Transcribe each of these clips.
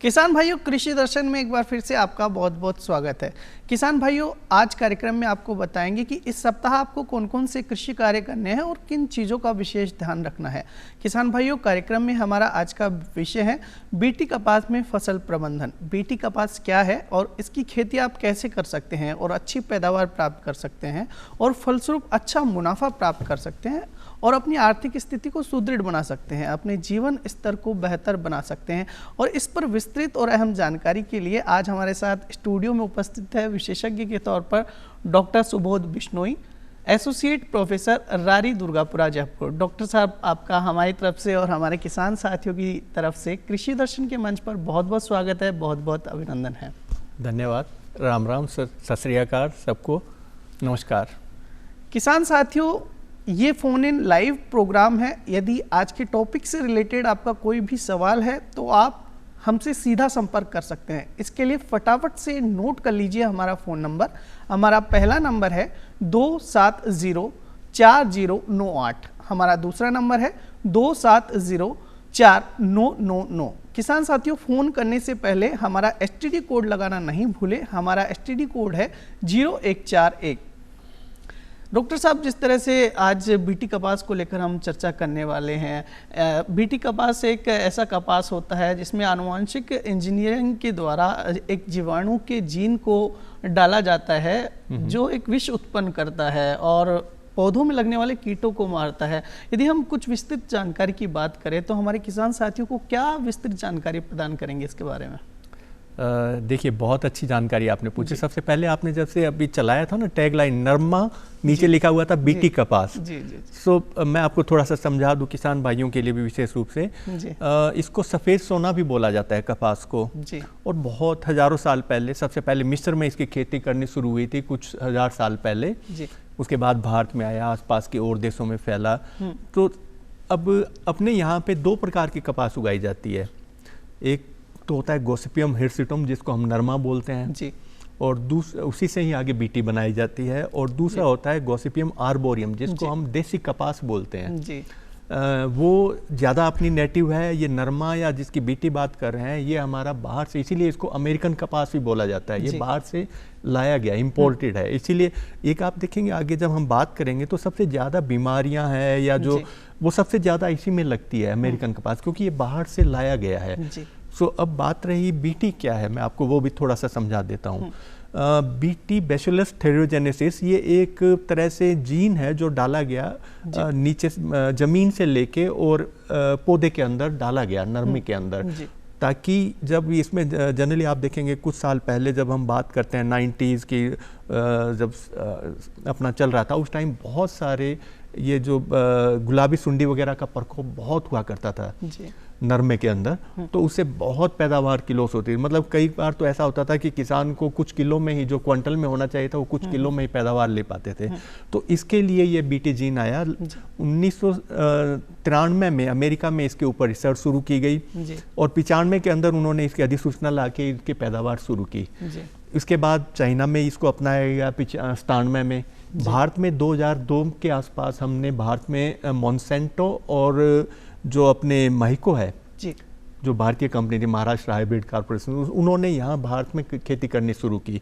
किसान भाइयों, कृषि दर्शन में एक बार फिर से आपका बहुत बहुत स्वागत है। किसान भाइयों, आज कार्यक्रम में आपको बताएंगे कि इस सप्ताह आपको कौन कौन से कृषि कार्य करने हैं और किन चीज़ों का विशेष ध्यान रखना है। किसान भाइयों, कार्यक्रम में हमारा आज का विषय है बीटी कपास में फसल प्रबंधन। बीटी कपास क्या है और इसकी खेती आप कैसे कर सकते हैं और अच्छी पैदावार प्राप्त कर सकते हैं और फलस्वरूप अच्छा मुनाफा प्राप्त कर सकते हैं और अपनी आर्थिक स्थिति को सुदृढ़ बना सकते हैं, अपने जीवन स्तर को बेहतर बना सकते हैं। और इस पर विस्तृत और अहम जानकारी के लिए आज हमारे साथ स्टूडियो में उपस्थित है विशेषज्ञ के तौर पर doctor Subodh Bishnoi, associate professor, रारी दुर्गापुरा, जयपुर। डॉक्टर साहब, आपका हमारी तरफ से और हमारे किसान साथियों की तरफ से कृषि दर्शन के मंच पर बहुत बहुत स्वागत है, बहुत बहुत अभिनंदन है। धन्यवाद। राम राम, सत श्री अकाल सबको, नमस्कार। किसान साथियों, ये फोन इन लाइव प्रोग्राम है। यदि आज के टॉपिक से रिलेटेड आपका कोई भी सवाल है तो आप हमसे सीधा संपर्क कर सकते हैं। इसके लिए फटाफट से नोट कर लीजिए हमारा फ़ोन नंबर। हमारा पहला नंबर है 2704098। हमारा दूसरा नंबर है 2704999। किसान साथियों, फ़ोन करने से पहले हमारा STD कोड लगाना नहीं भूलें। हमारा STD कोड है 0141। डॉक्टर साहब, जिस तरह से आज बीटी कपास को लेकर हम चर्चा करने वाले हैं, बीटी कपास एक ऐसा कपास होता है जिसमें आनुवांशिक इंजीनियरिंग के द्वारा एक जीवाणु के जीन को डाला जाता है जो एक विष उत्पन्न करता है और पौधों में लगने वाले कीटों को मारता है। यदि हम कुछ विस्तृत जानकारी की बात करें तो हमारे किसान साथियों को क्या विस्तृत जानकारी प्रदान करेंगे इसके बारे में? देखिए, बहुत अच्छी जानकारी आपने पूछी। सबसे पहले आपने जब से अभी चलाया था ना टैगलाइन, नरमा नीचे लिखा हुआ था बीटी कपास। सो मैं आपको थोड़ा सा समझा दूं किसान भाइयों के लिए भी विशेष रूप से। इसको सफ़ेद सोना भी बोला जाता है कपास को। और बहुत हजारों साल पहले, सबसे पहले मिस्र में इसकी खेती करनी शुरू हुई थी कुछ हजार साल पहले। उसके बाद भारत में आया, आसपास के और देशों में फैला। तो अब अपने यहाँ पे दो प्रकार की कपास उगाई जाती है। एक तो होता है गोसिपियम हिरसिटम, जिसको हम नरमा बोलते हैं जी, और उसी से ही आगे बीटी बनाई जाती है। और दूसरा होता है गोसिपियम आर्बोरियम, जिसको हम देसी कपास बोलते हैं जी। वो ज़्यादा अपनी नेटिव है। ये नरमा या जिसकी बीटी बात कर रहे हैं, ये हमारा बाहर से, इसीलिए इसको अमेरिकन कपास भी बोला जाता है। ये बाहर से लाया गया, इम्पोर्टेड है। इसीलिए एक आप देखेंगे आगे जब हम बात करेंगे तो सबसे ज़्यादा बीमारियां हैं या जो वो सबसे ज़्यादा इसी में लगती है, अमेरिकन कपास, क्योंकि ये बाहर से लाया गया है। सो अब बात रही बीटी क्या है, मैं आपको वो भी थोड़ा सा समझा देता हूँ। बीटी बैसिलस थेरियोजेनेसिस, ये एक तरह से जीन है जो डाला गया नीचे जमीन से लेके और पौधे के अंदर डाला गया, नरमे के अंदर, ताकि जब इसमें जनरली आप देखेंगे कुछ साल पहले जब हम बात करते हैं 90s की, जब अपना चल रहा था, उस टाइम बहुत सारे ये जो गुलाबी सुंडी वगैरह का प्रकोप बहुत हुआ करता था नरमे के अंदर। तो उससे बहुत पैदावार की लॉस होती है। मतलब कई बार तो ऐसा होता था कि किसान को कुछ किलो में ही, जो क्विंटल में होना चाहिए था, वो कुछ किलो में ही पैदावार ले पाते थे। तो इसके लिए ये बीटी जीन आया। 1993 में अमेरिका में इसके ऊपर रिसर्च शुरू की गई और 95 के अंदर उन्होंने इसकी अधिसूचना ला के इसकी पैदावार शुरू की। इसके बाद चाइना में इसको अपनाया गया 97 में। भारत में 2002 के आसपास हमने भारत में मॉन्सेंटो और जो अपने महिको है जी, जो भारतीय कंपनी थी, महाराष्ट्र हाइब्रिड कॉर्पोरेशन, उन्होंने यहाँ भारत में खेती करनी शुरू की।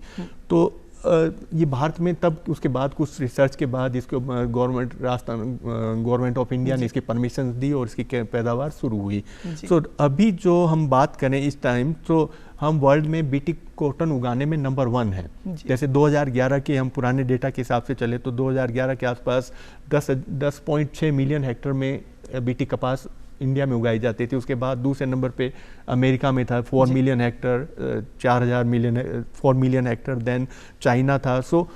तो ये भारत में तब उसके बाद कुछ रिसर्च के बाद इसको गवर्नमेंट ऑफ इंडिया ने इसकी परमिशन दी और इसकी पैदावार शुरू हुई। तो अभी जो हम बात करें इस टाइम, तो हम वर्ल्ड में बीटी कॉटन उगाने में नंबर 1 है। जैसे 2011 के हम पुराने डेटा के हिसाब से चले तो 2011 के आसपास 10.6 मिलियन हेक्टेयर में बीटी कपास इंडिया में उगाई जाती थी। उसके बाद दूसरे नंबर पे अमेरिका में था 4 million hectare, 4 million hectare, then China था। सो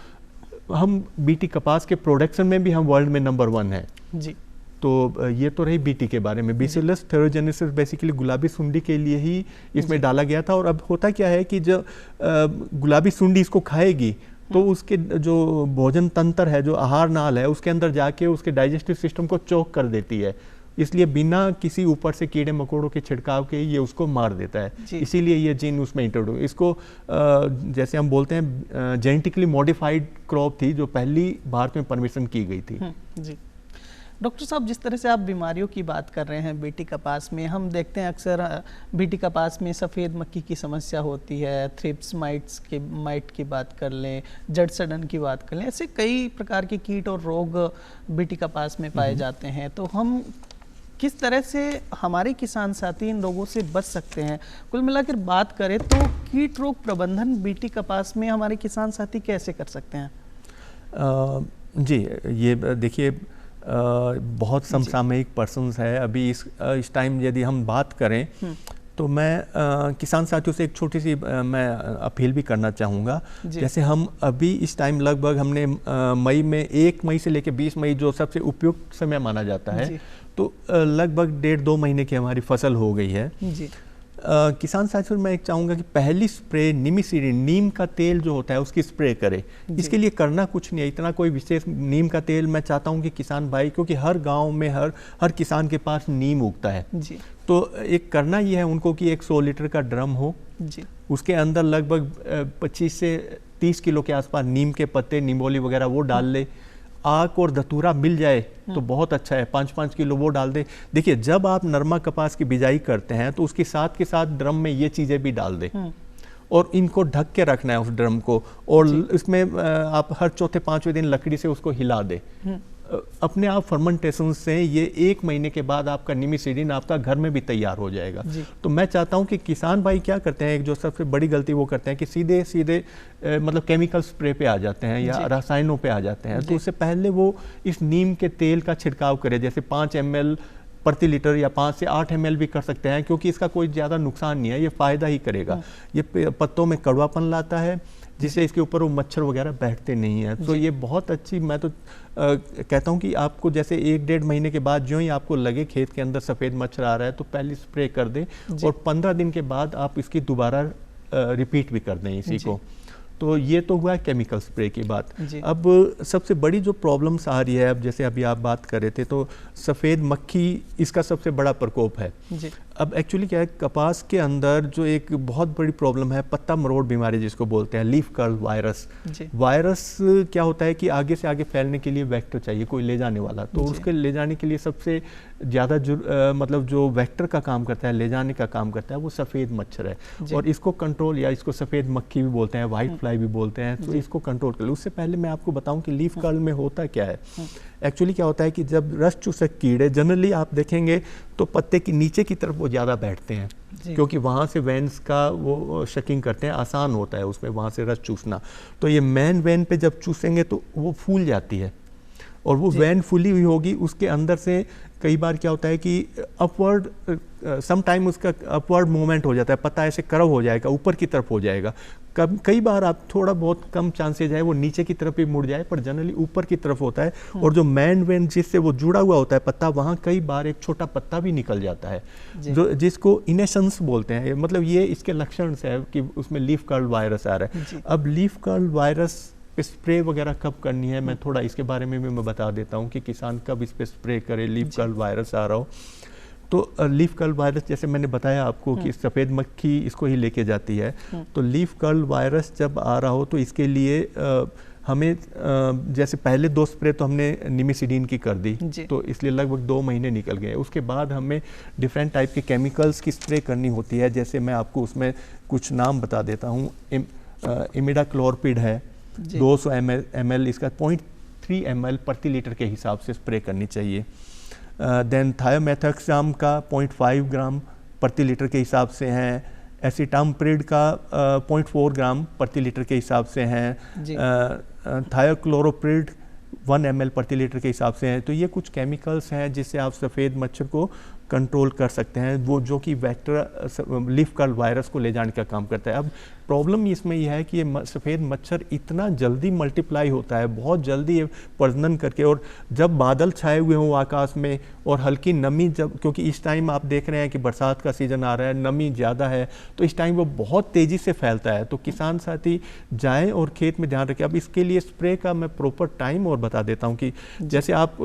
हम बीटी कपास के प्रोडक्शन में भी हम वर्ल्ड में नंबर 1 है जी। तो ये तो रही बीटी के बारे में। बैसिलस थेरियोजेनेसिस बेसिकली गुलाबी सुंडी के लिए ही इसमें डाला गया था। और अब होता क्या है कि जब गुलाबी सुंडी इसको खाएगी तो उसके जो भोजन तंत्र है, जो आहार नाल है, उसके अंदर जाके उसके डाइजेस्टिव सिस्टम को चोक कर देती है। इसलिए बिना किसी ऊपर से कीड़े मकोड़ों के छिड़काव के ये उसको मार देता है। इसीलिए ये जीन उसमें इंट्रोड्यूस, इसको जैसे हम बोलते हैं जेनेटिकली मॉडिफाइड क्रॉप थी जो पहली भारत में परमिशन की गई थी जी। डॉक्टर साहब, जिस तरह से आप बीमारियों की बात कर रहे हैं बीटी कपास में, हम देखते हैं अक्सर बीटी कपास में सफ़ेद मक्खी की समस्या होती है, थ्रिप्स माइट की बात कर लें, जड़ सड़न की बात कर लें, ऐसे कई प्रकार के कीट और रोग बीटी कपास में पाए जाते हैं। तो हम किस तरह से हमारे किसान साथी इन रोगों से बच सकते हैं? कुल मिलाकर बात करें तो कीट रोग प्रबंधन बीटी कपास में हमारे किसान साथी कैसे कर सकते हैं? जी, ये देखिए बहुत समसामयिक पर्सन्स है अभी इस टाइम। यदि हम बात करें तो मैं किसान साथियों से एक छोटी सी मैं अपील भी करना चाहूँगा। जैसे हम अभी इस टाइम लगभग हमने मई में 1 मई से लेकर 20 मई जो सबसे उपयुक्त समय माना जाता है, तो लगभग 1.5-2 महीने की हमारी फसल हो गई है जी। किसान साथियों मैं एक चाहूँगा कि पहली स्प्रे निमिसिडिन, नीम का तेल जो होता है उसकी स्प्रे करें। इसके लिए करना कुछ नहीं है, इतना कोई विशेष। नीम का तेल मैं चाहता हूँ कि किसान भाई, क्योंकि हर गांव में हर किसान के पास नीम उगता है जी। तो एक करना ये है उनको कि एक 100 लीटर का ड्रम हो जी, उसके अंदर लगभग 25 से 30 किलो के आसपास नीम के पत्ते, निम्बोली वगैरह वो डाल ले। आक और धतूरा मिल जाए तो बहुत अच्छा है, 5-5 किलो वो डाल दे। देखिए, जब आप नरमा कपास की बिजाई करते हैं तो उसके साथ के साथ ड्रम में ये चीज़ें भी डाल दें और इनको ढक के रखना है उस ड्रम को। और इसमें आप हर चौथे 5वें दिन लकड़ी से उसको हिला दे। अपने आप फर्मेंटेशन से ये 1 महीने के बाद आपका निमिसिडिन आपका घर में भी तैयार हो जाएगा। तो मैं चाहता हूँ कि किसान भाई क्या करते हैं, एक जो सबसे बड़ी गलती वो करते हैं कि सीधे मतलब केमिकल स्प्रे पे आ जाते हैं या रसायनों पे आ जाते हैं। तो उससे पहले वो इस नीम के तेल का छिड़काव करें, जैसे 5 ml प्रति लीटर या 5 से 8 ml भी कर सकते हैं, क्योंकि इसका कोई ज़्यादा नुकसान नहीं है, ये फ़ायदा ही करेगा। ये पत्तों में कड़वापन लाता है जिससे इसके ऊपर वो मच्छर वगैरह बैठते नहीं हैं। तो ये बहुत अच्छी, मैं तो कहता हूँ कि आपको जैसे 1-1.5 महीने के बाद जो ही आपको लगे खेत के अंदर सफ़ेद मच्छर आ रहा है तो पहले स्प्रे कर दें और 15 दिन के बाद आप इसकी दोबारा रिपीट भी कर दें इसी को। तो ये तो हुआ केमिकल स्प्रे की बात। अब सबसे बड़ी जो प्रॉब्लम्स आ रही है, अब जैसे अभी आप बात कर रहे थे, तो सफ़ेद मक्खी इसका सबसे बड़ा प्रकोप है जी। अब एक्चुअली क्या है, कपास के अंदर जो एक बहुत बड़ी प्रॉब्लम है पत्ता मरोड़ बीमारी जिसको बोलते हैं, लीफ कर्ल वायरस। वायरस क्या होता है कि आगे से आगे फैलने के लिए वेक्टर चाहिए, कोई ले जाने वाला। तो उसके ले जाने के लिए सबसे ज़्यादा मतलब जो वेक्टर का काम करता है, ले जाने का काम करता है, वो सफ़ेद मच्छर है। और इसको कंट्रोल, या इसको सफ़ेद मक्खी भी बोलते हैं, वाइट फ्लाई भी बोलते हैं, तो इसको कंट्रोल कर लो। उससे पहले मैं आपको बताऊं कि लीफ कर्ल में होता क्या है। एक्चुअली क्या होता है कि जब रस चूसक कीड़े, जनरली आप देखेंगे तो पत्ते की नीचे की तरफ वो ज़्यादा बैठते हैं, क्योंकि वहाँ से वेन्स का वो शकिंग करते हैं, आसान होता है उसमें वहाँ से रस चूसना। तो ये मेन वेन पे जब चूसेंगे तो वो फूल जाती है, और वो वैन फुली हुई होगी, उसके अंदर से कई बार क्या होता है कि अपवर्ड सम टाइम उसका अपवर्ड मूवमेंट हो जाता है, पत्ता ऐसे कर्व हो जाएगा, ऊपर की तरफ हो जाएगा। कई बार आप थोड़ा बहुत कम चांसेज है वो नीचे की तरफ भी मुड़ जाए, पर जनरली ऊपर की तरफ होता है। और जो मैन वेन जिससे वो जुड़ा हुआ होता है पत्ता, वहाँ कई बार एक छोटा पत्ता भी निकल जाता है, जो जिसको इनेसेंस बोलते हैं। मतलब ये इसके लक्षण से है कि उसमें लीफ कर्ल वायरस आ रहा है। अब लीफ कर्ल वायरस पे स्प्रे वगैरह कब करनी है, मैं थोड़ा इसके बारे में भी मैं बता देता हूँ कि किसान कब इस पे स्प्रे करे लीफ कर्ल वायरस आ रहा हो। तो लीफ कर्ल वायरस, जैसे मैंने बताया आपको कि सफ़ेद मक्खी इसको ही लेके जाती है। तो लीफ कर्ल वायरस जब आ रहा हो तो इसके लिए हमें जैसे पहले 2 स्प्रे तो हमने निमिसिडिन की कर दी, तो इसलिए लगभग 2 महीने निकल गए। उसके बाद हमें डिफरेंट टाइप के केमिकल्स की स्प्रे करनी होती है। जैसे मैं आपको उसमें कुछ नाम बता देता हूँ। इमिडाक्लोरपिड है 200 ml, इसका 0.3 ml प्रति लीटर के हिसाब से स्प्रे करनी चाहिए। देन थायोमेथोक्साम का 0.5 ग्राम प्रति लीटर के हिसाब से हैं। एसिटामप्रिड का 0.4 ग्राम प्रति लीटर के हिसाब से हैं। थायोक्लोरोप्रिड 1 ml प्रति लीटर के हिसाब से हैं। तो ये कुछ केमिकल्स हैं जिससे आप सफ़ेद मच्छर को कंट्रोल कर सकते हैं, वो जो कि वेक्टर लीफ कर्ल वायरस को ले जाने का काम करता है। अब प्रॉब्लम इसमें यह है कि ये सफ़ेद मच्छर इतना जल्दी मल्टीप्लाई होता है, बहुत जल्दी ये प्रजनन करके, और जब बादल छाए हुए हों आकाश में और हल्की नमी, जब क्योंकि इस टाइम आप देख रहे हैं कि बरसात का सीज़न आ रहा है, नमी ज़्यादा है, तो इस टाइम वो बहुत तेज़ी से फैलता है। तो किसान साथी जाएँ और खेत में ध्यान रखें। अब इसके लिए स्प्रे का मैं प्रॉपर टाइम और बता देता हूँ कि जैसे आप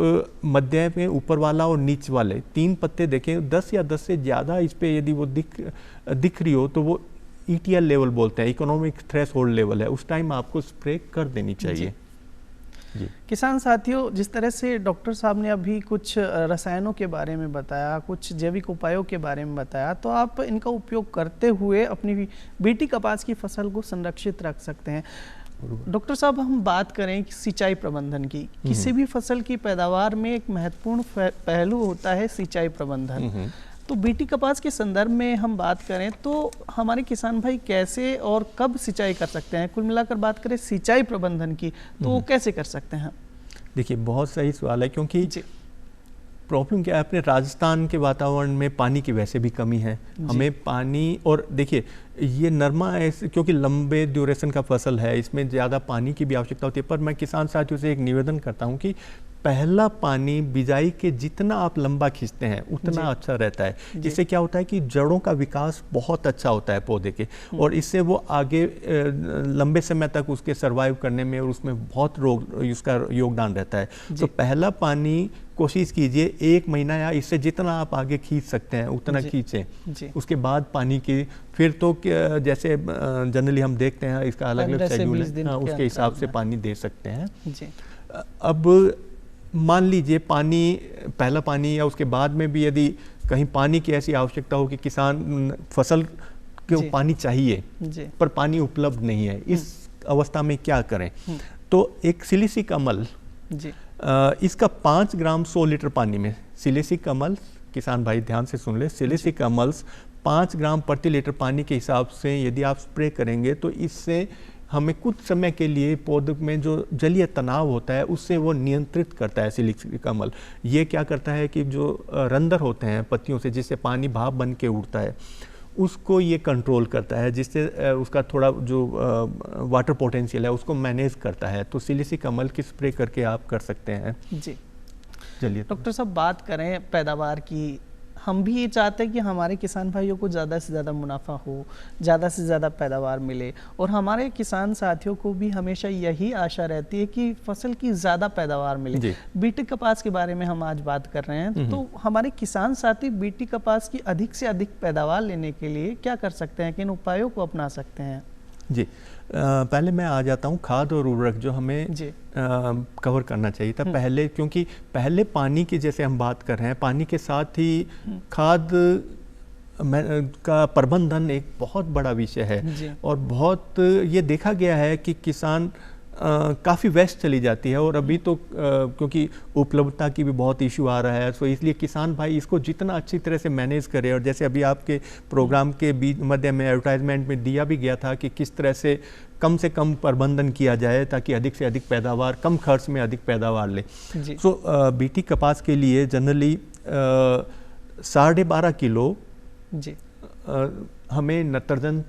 मध्य में ऊपर वाला और नीचे वाले 3 पत्ते देखें, 10 या 10 से ज़्यादा इस पर यदि वो दिख रही हो तो वो ETL लेवल बोलते हैं, इकोनॉमिक थ्रेशोल्ड लेवल है, उस टाइम आपको स्प्रे कर देनी चाहिए किसान साथियों, जिस तरह से डॉक्टर साहब ने अभी कुछ रसायनों के बारे में बताया, कुछ जैविक उपायों के बारे में बताया, तो आप इनका उपयोग करते हुए अपनी बीटी कपास की फसल को संरक्षित रख सकते हैं। डॉक्टर साहब, हम बात करें सिंचाई प्रबंधन की, किसी भी फसल की पैदावार में एक महत्वपूर्ण पहलू होता है सिंचाई प्रबंधन। तो बीटी कपास के संदर्भ में हम बात करें तो हमारे किसान भाई कैसे और कब सिंचाई कर सकते हैं? कुल मिलाकर बात करें सिंचाई प्रबंधन की, तो वो कैसे कर सकते हैं? देखिए, बहुत सही सवाल है, क्योंकि प्रॉब्लम क्या है, अपने राजस्थान के वातावरण में पानी की वैसे भी कमी है। हमें पानी, और देखिए ये नरमा ऐसे क्योंकि लंबे ड्यूरेशन का फसल है, इसमें ज़्यादा पानी की भी आवश्यकता होती है। पर मैं किसान साथियों से एक निवेदन करता हूँ कि पहला पानी बिजाई के जितना आप लंबा खींचते हैं उतना अच्छा रहता है। इससे क्या होता है कि जड़ों का विकास बहुत अच्छा होता है पौधे के, और इससे वो आगे लंबे समय तक उसके सर्वाइव करने में और उसमें बहुत उसका योगदान रहता है। तो पहला पानी कोशिश कीजिए 1 महीना या इससे जितना आप आगे खींच सकते हैं उतना खींचें। उसके बाद पानी की फिर तो जैसे जनरली हम देखते हैं इसका अलग अलग शेड्यूल है, उसके हिसाब से पानी दे सकते हैं। अब मान लीजिए पहला पानी या उसके बाद में भी यदि कहीं पानी की ऐसी आवश्यकता हो कि किसान फसल को पानी चाहिए पर पानी उपलब्ध नहीं है, इस अवस्था में क्या करें? तो एक सिलिसिक अम्ल, इसका 5 ग्राम 100 लीटर पानी में, सिलिसिक अम्ल, किसान भाई ध्यान से सुन ले, सिलिसिक अम्ल 5 ग्राम प्रति लीटर पानी के हिसाब से यदि आप स्प्रे करेंगे तो इससे हमें कुछ समय के लिए पौधे में जो जलीय तनाव होता है उससे वो नियंत्रित करता है। सिलिसिक अम्ल ये क्या करता है कि जो रंध्र होते हैं पत्तियों से जिससे पानी भाप बन के उड़ता है उसको ये कंट्रोल करता है, जिससे उसका थोड़ा जो वाटर पोटेंशियल है उसको मैनेज करता है। तो सिलिसिक अम्ल की स्प्रे करके आप कर सकते हैं। जी चलिए डॉक्टर साहब, बात करें पैदावार की, हम भी ये चाहते हैं कि हमारे किसान भाइयों को ज़्यादा से ज़्यादा मुनाफा हो, ज़्यादा से ज़्यादा पैदावार मिले, और हमारे किसान साथियों को भी हमेशा यही आशा रहती है कि फसल की ज़्यादा पैदावार मिले। बीटी कपास के बारे में हम आज बात कर रहे हैं, तो हमारे किसान साथी बीटी कपास की अधिक से अधिक पैदावार लेने के लिए क्या कर सकते हैं, किन उपायों को अपना सकते हैं? जी, पहले मैं आ जाता हूँ खाद और उर्वरक जो हमें कवर करना चाहिए था पहले, क्योंकि पहले पानी की जैसे हम बात कर रहे हैं, पानी के साथ ही खाद का प्रबंधन एक बहुत बड़ा विषय है। और बहुत ये देखा गया है कि किसान काफ़ी वेस्ट चली जाती है, और अभी तो क्योंकि उपलब्धता की भी बहुत इशू आ रहा है, तो इसलिए किसान भाई इसको जितना अच्छी तरह से मैनेज करे। और जैसे अभी आपके प्रोग्राम के बीच मध्य में एडवर्टाइजमेंट में दिया भी गया था कि किस तरह से कम प्रबंधन किया जाए ताकि अधिक से अधिक पैदावार, कम खर्च में अधिक पैदावार ले। सो बीटी कपास के लिए जनरली 12.5 किलो हमें नत्रजन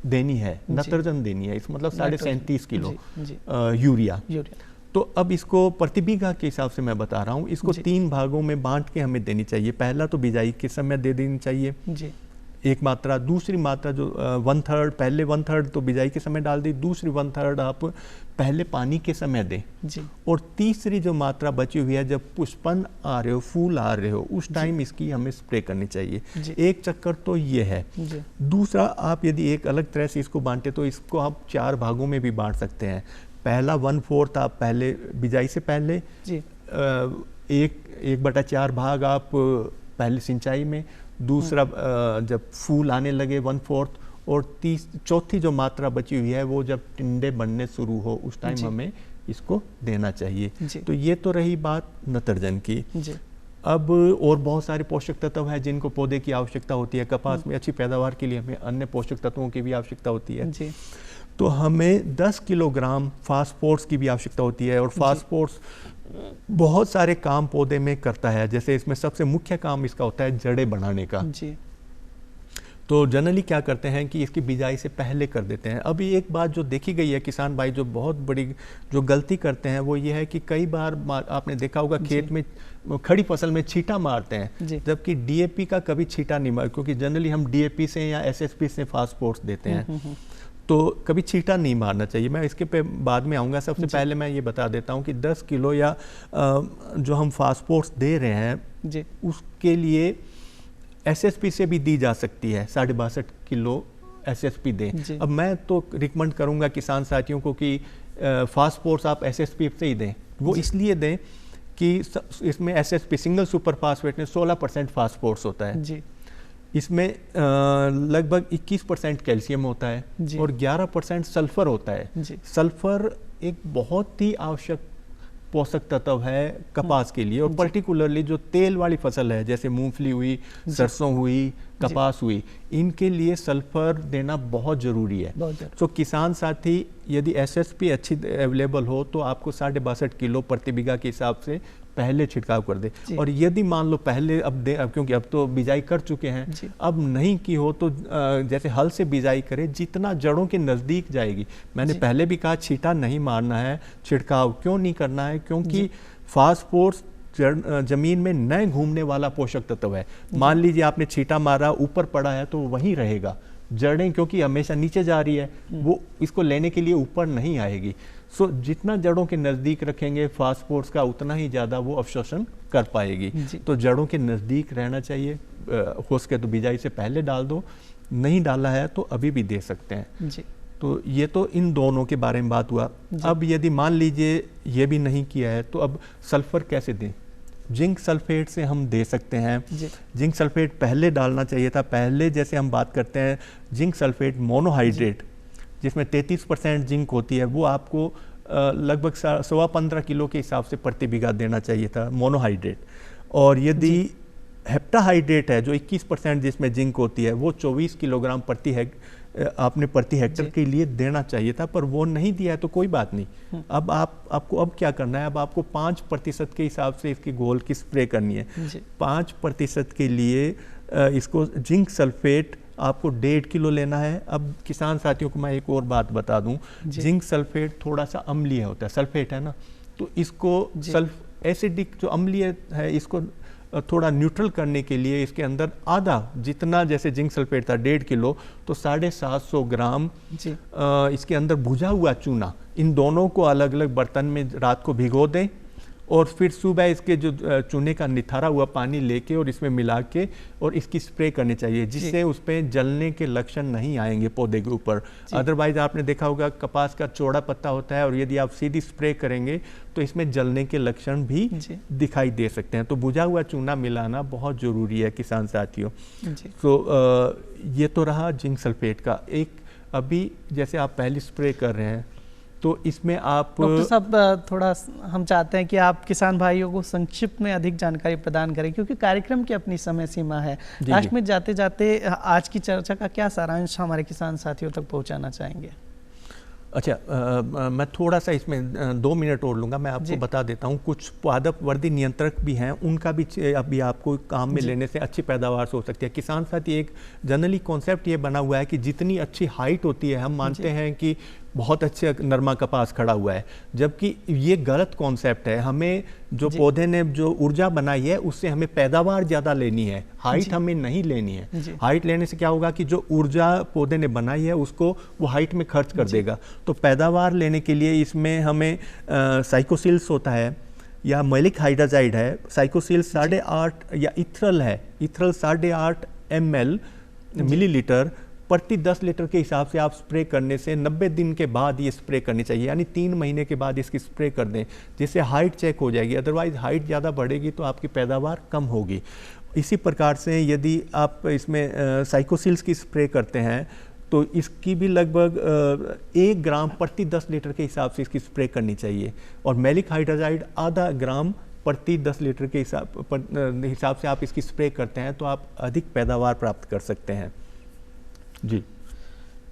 देनी है, नत्रजन देनी है, इस मतलब 37.5 किलो यूरिया। तो अब इसको प्रति बीघा के हिसाब से मैं बता रहा हूँ, इसको 3 भागों में बांट के हमें देनी चाहिए। पहला तो बिजाई के समय दे देनी चाहिए एक मात्रा, दूसरी मात्रा जो 1/3, पहले 1/3 तो बिजाई के समय डाल दी, दूसरी 1/3 आप पहले पानी के समय दें। और तीसरी जो मात्रा बची हुई है जब पुष्पन आ रहे हो, फूल आ रहे हो, उस टाइम इसकी हमें स्प्रे करनी चाहिए। एक चक्कर तो ये है। दूसरा, आप यदि एक अलग तरह से इसको बांटे तो इसको आप 4 भागों में भी बांट सकते हैं। पहला 1/4 आप पहले बिजाई से पहले, 1/4 भाग आप पहले सिंचाई में, दूसरा जब फूल आने लगे 1/4, और चौथी जो मात्रा बची हुई है वो जब टिंडे बनने शुरू हो उस टाइम हमें इसको देना चाहिए। तो ये तो रही बात नत्रजन की। अब और बहुत सारे पोषक तत्व हैं जिनको पौधे की आवश्यकता होती है। कपास में अच्छी पैदावार के लिए हमें अन्य पोषक तत्वों की भी आवश्यकता होती है। तो हमें 10 किलोग्राम फास्फोरस की भी आवश्यकता होती है। और फास्फोरस बहुत सारे काम पौधे में करता है, जैसे इसमें सबसे मुख्य काम इसका होता है जड़ें बढ़ाने का। तो जनरली क्या करते हैं कि इसकी बिजाई से पहले कर देते हैं। अभी एक बात जो देखी गई है, किसान भाई जो बहुत बड़ी जो गलती करते हैं वो ये है कि कई बार आपने देखा होगा खेत में खड़ी फसल में छींटा मारते हैं, जबकि डीएपी का कभी छींटा नहीं मार, क्योंकि जनरली हम डीएपी से या एसएसपी से फास्फोरस देते हैं, तो कभी छींटा नहीं मारना चाहिए। मैं इसके पे बाद में आऊँगा। सबसे पहले मैं ये बता देता हूँ कि 10 किलो या जो हम फास्फोरस दे रहे हैं उसके लिए एसएसपी से भी दी जा सकती है। 62.5 किलो एसएसपी दें। अब मैं तो रिकमेंड करूंगा किसान साथियों को कि फास्फोरस आप एसएसपी से ही दें, वो इसलिए दें कि इसमें SSP सिंगल सुपर फास्फेट में 16% फास्फोरस होता है जी। इसमें लगभग 21% कैल्शियम होता है और 11% सल्फर होता है जी। सल्फर एक बहुत ही आवश्यक पोषक तत्व है कपास के लिए, और पर्टिकुलरली जो तेल वाली फसल है जैसे मूंगफली हुई, सरसों हुई, कपास हुई, इनके लिए सल्फर देना बहुत ज़रूरी है। तो किसान साथी यदि SSP अच्छी अवेलेबल हो तो आपको 62.5 किलो प्रति बीघा के हिसाब से पहले छिड़काव कर दे। और यदि मान लो पहले अब क्योंकि अब तो बिजाई कर चुके हैं, अब नहीं की हो तो जैसे हल से बिजाई करे, जितना जड़ों के नज़दीक जाएगी। मैंने पहले भी कहा छींटा नहीं मारना है, छिड़काव क्यों नहीं करना है, क्योंकि फास्फोरस जमीन में न घूमने वाला पोषक तत्व है। मान लीजिए आपने छींटा मारा, ऊपर पड़ा है तो वहीं रहेगा, जड़ें क्योंकि हमेशा नीचे जा रही है, वो इसको लेने के लिए ऊपर नहीं आएगी। सो जितना जड़ों के नज़दीक रखेंगे फास्फोरस का, उतना ही ज़्यादा वो अवशोषण कर पाएगी। तो जड़ों के नज़दीक रहना चाहिए। हो सके तो बिजाई से पहले डाल दो, नहीं डाला है तो अभी भी दे सकते हैं जी। तो ये तो इन दोनों के बारे में बात हुआ। अब यदि मान लीजिए ये भी नहीं किया है तो अब सल्फर कैसे दें? जिंक सल्फेट से हम दे सकते हैं। जिंक सल्फेट पहले डालना चाहिए था। पहले जैसे हम बात करते हैं जिंक सल्फेट मोनोहाइड्रेट जिसमें 33% जिंक होती है, वो आपको लगभग 15.25 किलो के हिसाब से प्रति बीघा देना चाहिए था मोनोहाइड्रेट। और यदि हेप्टाहाइड्रेट है जो 21% जिसमें जिंक होती है, वो 24 किलोग्राम आपने प्रति हेक्टर के लिए देना चाहिए था, पर वो नहीं दिया है तो कोई बात नहीं। अब आपको अब क्या करना है? अब आपको 5% के हिसाब से इसकी घोल की स्प्रे करनी है। 5% के लिए इसको जिंक सल्फेट आपको 1.5 किलो लेना है। अब किसान साथियों को मैं एक और बात बता दूं, जिंक सल्फेट थोड़ा सा अम्लीय होता है, सल्फेट है ना, तो इसको एसिडिक जो अम्लीय है इसको थोड़ा न्यूट्रल करने के लिए इसके अंदर आधा जितना, जैसे जिंक सल्फेट था 1.5 किलो, तो 750 ग्राम इसके अंदर भुजा हुआ चूना, इन दोनों को अलग अलग बर्तन में रात को भिगो दें और फिर सुबह इसके जो चूने का निथारा हुआ पानी लेके और इसमें मिला के और इसकी स्प्रे करनी चाहिए, जिससे उस पर जलने के लक्षण नहीं आएंगे पौधे के ऊपर। अदरवाइज आपने देखा होगा कपास का चौड़ा पत्ता होता है और यदि आप सीधी स्प्रे करेंगे तो इसमें जलने के लक्षण भी दिखाई दे सकते हैं। तो भुजा हुआ चूना मिलाना बहुत ज़रूरी है किसान साथियों। तो ये तो रहा जिंक सल्फेट का। एक अभी जैसे आप पहली स्प्रे कर रहे हैं तो इसमें आप डॉक्टर साहब थोड़ा हम चाहते हैं कि आप किसान भाइयों को संक्षिप्त में अधिक जानकारी प्रदान करें, क्योंकि कार्यक्रम की अपनी समय सीमा है। लास्ट में जाते जाते आज की चर्चा का क्या सारांश हमारे किसान साथियों तक पहुंचाना चाहेंगे? अच्छा, मैं थोड़ा सा इसमें 2 मिनट और लूँगा। मैं आपको बता देता हूँ, कुछ पादप वर्धी नियंत्रक भी हैं, उनका भी अभी आपको काम में लेने से अच्छी पैदावार हो सकती है। किसान साथी एक जनरली कॉन्सेप्ट ये बना हुआ है कि जितनी अच्छी हाइट होती है, हम मानते हैं कि बहुत अच्छे नरमा कपास खड़ा हुआ है, जबकि ये गलत कॉन्सेप्ट है। हमें जो पौधे ने जो ऊर्जा बनाई है उससे हमें पैदावार ज़्यादा लेनी है, हाइट हमें नहीं लेनी है। हाइट लेने से क्या होगा कि जो ऊर्जा पौधे ने बनाई है उसको वो हाइट में खर्च कर देगा। तो पैदावार लेने के लिए इसमें हमें साइकोसिल्स होता है या मैलिक हाइड्राजाइड है, साइकोसिल्स 8.5 या इथरल है, इथरल 8.5 ml मिलीलीटर प्रति 10 लीटर के हिसाब से आप स्प्रे करने से 90 दिन के बाद ये स्प्रे करनी चाहिए, यानी 3 महीने के बाद इसकी स्प्रे कर दें, जिससे हाइट चेक हो जाएगी। अदरवाइज हाइट ज़्यादा बढ़ेगी तो आपकी पैदावार कम होगी। इसी प्रकार से यदि आप इसमें साइकोसिल्स की स्प्रे करते हैं तो इसकी भी लगभग 1 ग्राम प्रति 10 लीटर के हिसाब से इसकी स्प्रे करनी चाहिए। और मैलिक हाइड्राजाइड आधा ग्राम प्रति 10 लीटर के हिसाब से आप इसकी स्प्रे करते हैं तो आप अधिक पैदावार प्राप्त कर सकते हैं। जी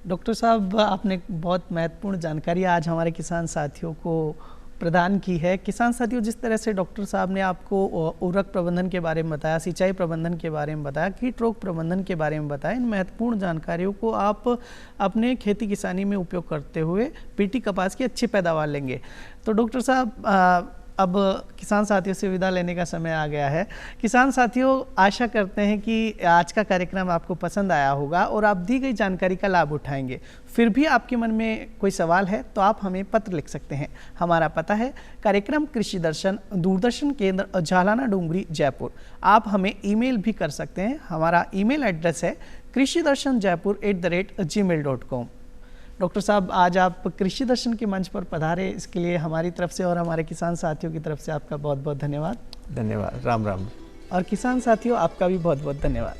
डॉक्टर साहब, आपने बहुत महत्वपूर्ण जानकारी आज हमारे किसान साथियों को प्रदान की है। किसान साथियों, जिस तरह से डॉक्टर साहब ने आपको उर्वरक प्रबंधन के बारे में बताया, सिंचाई प्रबंधन के बारे में बताया, कीट रोग प्रबंधन के बारे में बताया, इन महत्वपूर्ण जानकारियों को आप अपने खेती किसानी में उपयोग करते हुए पीटी कपास की अच्छी पैदावार लेंगे। तो डॉक्टर साहब, अब किसान साथियों से विदा लेने का समय आ गया है। किसान साथियों, आशा करते हैं कि आज का कार्यक्रम आपको पसंद आया होगा और आप दी गई जानकारी का लाभ उठाएंगे। फिर भी आपके मन में कोई सवाल है तो आप हमें पत्र लिख सकते हैं। हमारा पता है कार्यक्रम कृषि दर्शन, दूरदर्शन केंद्र, झालाना डूंगरी, जयपुर। आप हमें ईमेल भी कर सकते हैं। हमारा ईमेल एड्रेस है krishidarshanjaipur@gmail.com। डॉक्टर साहब, आज आप कृषि दर्शन के मंच पर पधारे, इसके लिए हमारी तरफ से और हमारे किसान साथियों की तरफ से आपका बहुत बहुत धन्यवाद। धन्यवाद। राम राम। और किसान साथियों, आपका भी बहुत बहुत धन्यवाद।